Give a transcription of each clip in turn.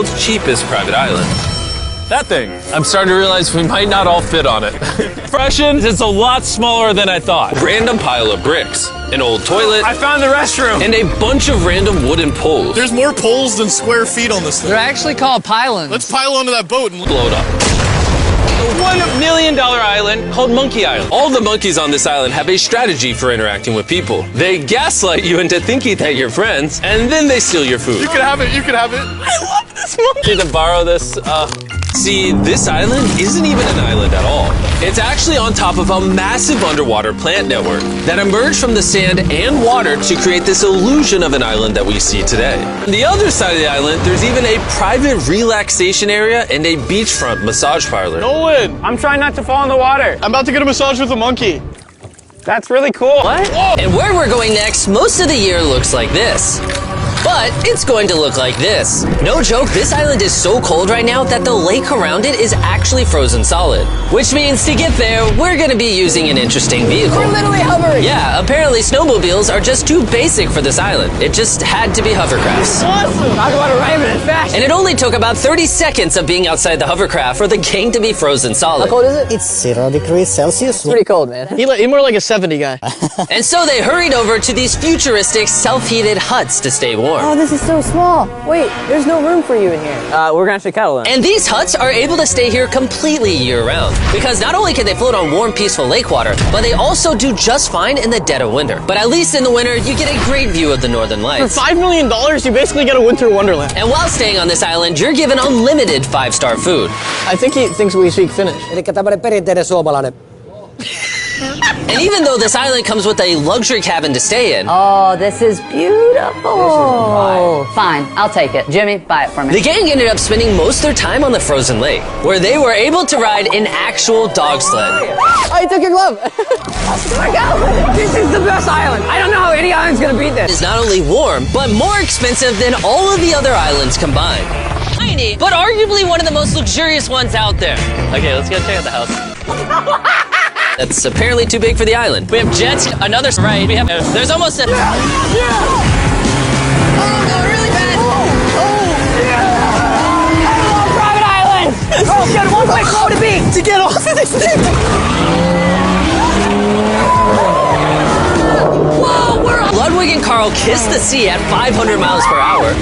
world's cheapest private island. That thing. I'm starting to realize we might not all fit on it. Impressions, it's a lot smaller than I thought. Random pile of bricks, an old toilet, I found the restroom. and a bunch of random wooden poles. There's more poles than square feet on this thing. They're actually called pylons. Let's pile onto that boat and Blow it up. A $1 million island called Monkey Island. All the monkeys on this island have a strategy for interacting with people. They gaslight you into thinking that you're friends, and then they steal your food. You can have it, you can have it. I love this monkey. To borrow this, See, this island isn't even an island at all. It's actually on top of a massive underwater plant network that emerged from the sand and water to create this illusion of an island that we see today. On the other side of the island, there's even a private relaxation area and a beachfront massage parlor. Nolan, I'm trying not to fall in the water. I'm about to get a massage with a monkey. That's really cool. What? And where we're going next, most of the year looks like this. But it's going to look like this. No joke, this island is so cold right now that the lake around it is actually frozen solid. Which means to get there, we're gonna be using an interesting vehicle. We're literally hovering. Yeah, apparently snowmobiles are just too basic for this island. It just had to be hovercrafts. Awesome. Talk about arriving in fast. And it only took about 30 seconds of being outside the hovercraft for the gang to be frozen solid. How cold is it? It's 0 degrees Celsius. Pretty cold, man. He more like a 70 guy. And so they hurried over to these futuristic self-heated huts to stay warm. Oh, this is so small. Wait, there's no room for you in here. We're gonna have to cuddle in. And these huts are able to stay here completely year-round. Because not only can they float on warm, peaceful lake water, but they also do just fine in the dead of winter. But at least in the winter, you get a great view of the northern For lights. $5 million, you basically get a winter wonderland. And while staying on this island, you're given unlimited 5-star food. I think he thinks we speak Finnish. Elikkä tämmönen perinteinen suomalainen. And even though this island comes with a luxury cabin to stay in, Oh, this is beautiful. Fine, I'll take it. Jimmy, buy it for me. the gang ended up spending most of their time on the frozen lake, where they were able to ride an actual dog sled. I took your glove. Here I go. This is the best island. I don't know how any island's gonna beat this. It's not only warm, but more expensive than all of the other islands combined. Tiny, but arguably one of the most luxurious ones out there. Okay, let's go check out the house. That's apparently too big for the island. We have jets, another right. We have, there's almost a... Oh, no, really bad. I love private islands. Oh, shit, one quick flow to be. To get off of this thing. Whoa, we're on... Ludwig and Carl kiss the sea at 500 miles per hour.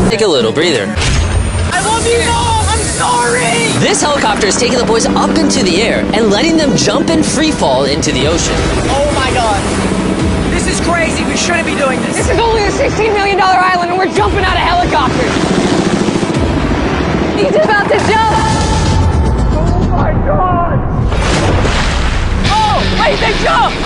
Take a little breather. I love you, Mom. I'm sorry. This helicopter is taking the boys up into the air and letting them jump in free fall into the ocean. Oh, my God. This is crazy. We shouldn't be doing this. This is only a $16 million island, and we're jumping out of helicopters. He's about to jump. Oh, my God. Oh, wait, they jumped.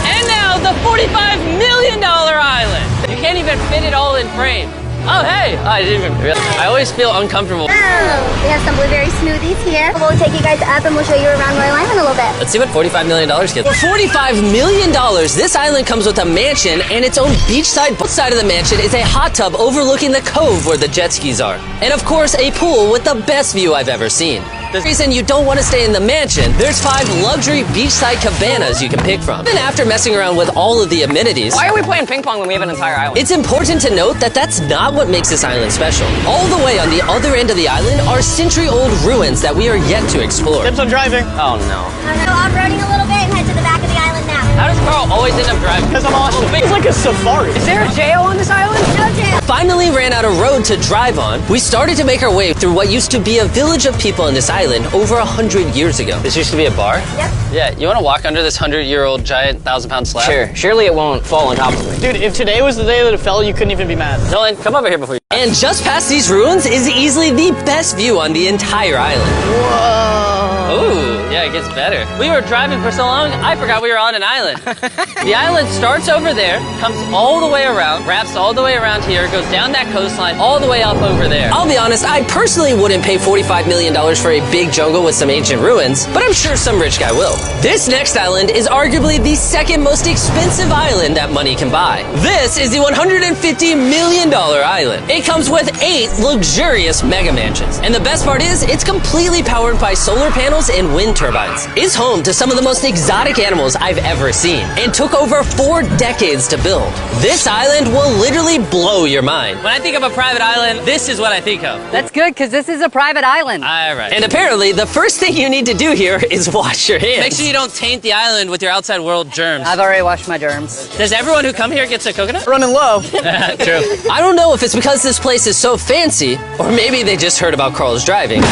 And now the $45 million island. You can't even fit it all in frame. Oh, hey! I didn't even realize. I always feel uncomfortable. Oh, we have some blueberry smoothies here. We'll take you guys up and we'll show you around Royal Island a little bit. Let's see what $45 million gets. For $45 million, this island comes with a mansion and its own beachside. Both side of the mansion is a hot tub overlooking the cove where the jet skis are. And of course, a pool with the best view I've ever seen. The reason you don't want to stay in the mansion, there's 5 luxury beachside cabanas you can pick from. Even after messing around with all of the amenities, Why are we playing ping pong when we have an entire island? it's important to note that that's not what makes this island special. All the way on the other end of the island are century-old ruins that we are yet to explore. Tips on driving. Oh no. Go off-roading a little bit and head to the back of the island now. How does Carl always end up driving? Because I'm awesome. It's like a safari. Is there a jail on this island? No jail. Finally ran out of road to drive on, we started to make our way through what used to be a village of people in this island over 100 years ago. This used to be a bar? Yep. Yeah, you want to walk under this 100-year-old giant 1,000-pound slab? Sure. Surely it won't fall on top of me. Dude, if today was the day that it fell, you couldn't even be mad. Nolan, come over here before you... And just past these ruins is easily the best view on the entire island. Whoa. Ooh, yeah, it gets better. We were driving for so long, I forgot we were on an island. The island starts over there, comes all the way around, wraps all the way around here, goes down that coastline, all the way up over there. I'll be honest, I personally wouldn't pay $45 million for a big jungle with some ancient ruins, but I'm sure some rich guy will. This next island is arguably the second most expensive island that money can buy. This is the $150 million island. It comes with 8 luxurious mega mansions. And the best part is, it's completely powered by solar panels and wind turbines. turbines, is home to some of the most exotic animals I've ever seen, and took over 4 decades to build. This island will literally blow your mind. When I think of a private island, this is what I think of. That's good, because this is a private island. All right. And apparently, the first thing you need to do here is wash your hands. Make sure you don't taint the island with your outside world germs. I've already washed my germs. Does everyone who come here gets a coconut? Running low. True. I don't know if it's because this place is so fancy, or maybe they just heard about Carl's driving.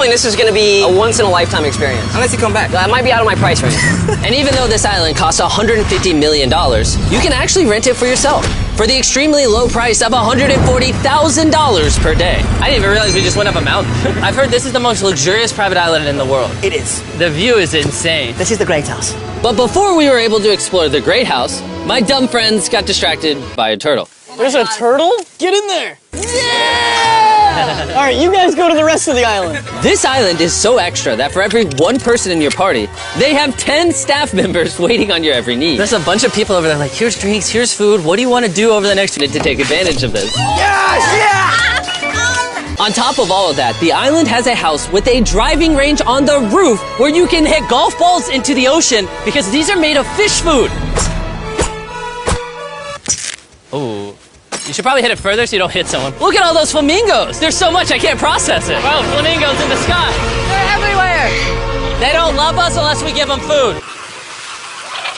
This is going to be a once-in-a-lifetime experience. Unless you come back. That might be out of my price range. And even though this island costs $150 million, you can actually rent it for yourself for the extremely low price of $140,000 per day. I didn't even realize we just went up a mountain. I've heard this is the most luxurious private island in the world. It is. The view is insane. This is the Great House. But before we were able to explore the Great House, my dumb friends got distracted by a turtle. There's a turtle? Get in there. Yeah! All right, you guys go to the rest of the island. This island is so extra that for every one person in your party, they have 10 staff members waiting on your every need. There's a bunch of people over there like, here's drinks, here's food. What do you want to do over the next minute to take advantage of this? Yes, yeah! On top of all of that, the island has a house with a driving range on the roof where you can hit golf balls into the ocean because these are made of fish food. Oh. You should probably hit it further so you don't hit someone. Look at all those flamingos. There's so much I can't process it. Bro, flamingos in the sky. They're everywhere. They don't love us unless we give them food.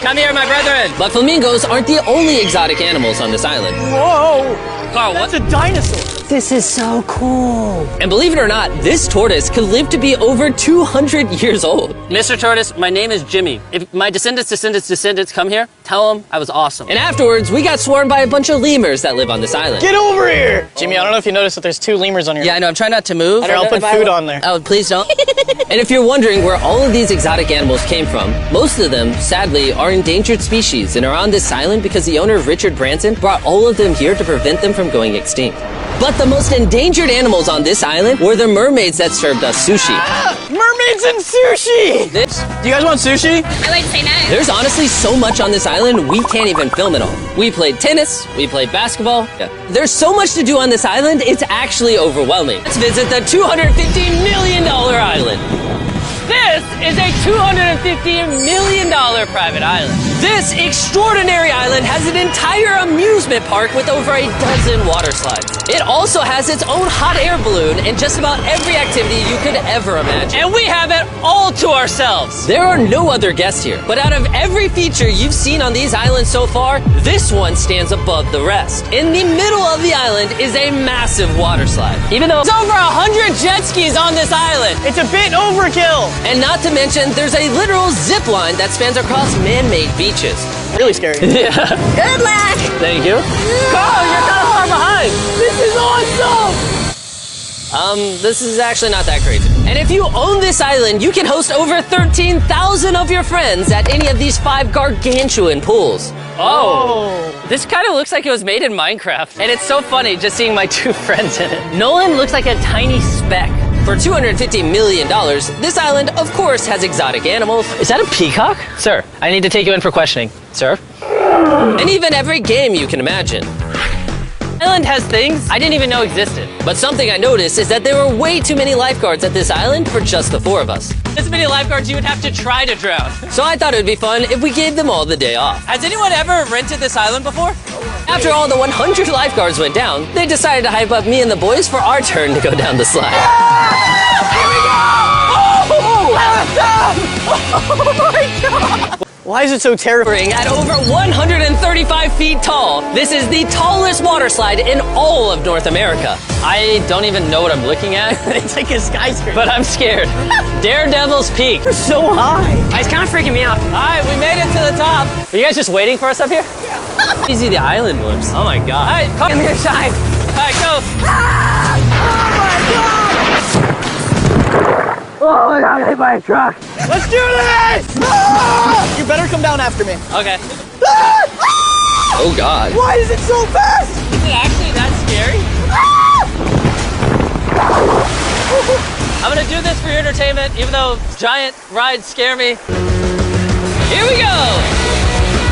Come here, my brethren. But flamingos aren't the only exotic animals on this island. Whoa! Carl, That's a dinosaur. This is so cool. And believe it or not, this tortoise could live to be over 200 years old. Mr. Tortoise, my name is Jimmy. If my descendants come here, tell them I was awesome. And afterwards, we got swarmed by a bunch of lemurs that live on this island. Get over here! Jimmy, I don't know if you noticed that there's 2 lemurs on your... Yeah, I know. I'm trying not to move. Here, I'll put food on there. Oh, please don't. And if you're wondering where all of these exotic animals came from, most of them, sadly, are endangered species and are on this island because the owner, Richard Branson, brought all of them here to prevent them from going extinct. But the most endangered animals on this island were the mermaids that served us sushi. Mermaids and sushi! Do you guys want sushi? I like to say no. There's honestly so much on this island, we can't even film it all. We played tennis, we played basketball. Yeah. There's so much to do on this island, it's actually overwhelming. Let's visit the $250 million island. This is a $250 million private island. This extraordinary island has an entire amusement park with over a dozen water slides. It also has its own hot air balloon and just about every activity you could ever imagine. And we have it all to ourselves. There are no other guests here, but out of every feature you've seen on these islands so far, this one stands above the rest. In the middle of the island is a massive water slide. Even though there's over 100 jet skis on this island. It's a bit overkill. And not to mention, there's a literal zip line that spans across man-made beaches. Really scary. Yeah. Good luck. Thank you. Carl, you're kind of far behind. This is awesome! This is actually not that crazy. And if you own this island, you can host over 13,000 of your friends at any of these 5 gargantuan pools. Oh. This kind of looks like it was made in Minecraft. And it's so funny just seeing my 2 friends in it. Nolan looks like a tiny speck. For $250 million, this island, of course, has exotic animals. Is that a peacock? Sir, I need to take you in for questioning. Sir? And even every game you can imagine. The island has things I didn't even know existed. But something I noticed is that there were way too many lifeguards at this island for just the 4 of us. This many lifeguards, you would have to try to drown. So I thought it would be fun if we gave them all the day off. Has anyone ever rented this island before? After all the 100 lifeguards went down, they decided to hype up me and the boys for our turn to go down the slide. Here we go! Oh my God! Why is it so terrifying? At over 135 feet tall, this is the tallest water slide in all of North America. I don't even know what I'm looking at. It's like a skyscraper. But I'm scared. Daredevil's Peak. We're so high. It's kind of freaking me out. All right, we made it to the top. Are you guys just waiting for us up here? Yeah. Easy the island looks. Oh my God. All right, come on the other side. All right, go. Oh my God, I hit my truck. Let's do this! You better come down after me. Okay. Oh God. Why is it so fast? Is it actually that scary? I'm gonna do this for your entertainment, even though giant rides scare me. Here we go!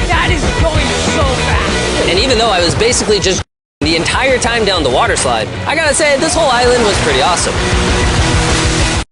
That is going so fast. And even though I was basically just the entire time down the water slide, I gotta say, this whole island was pretty awesome.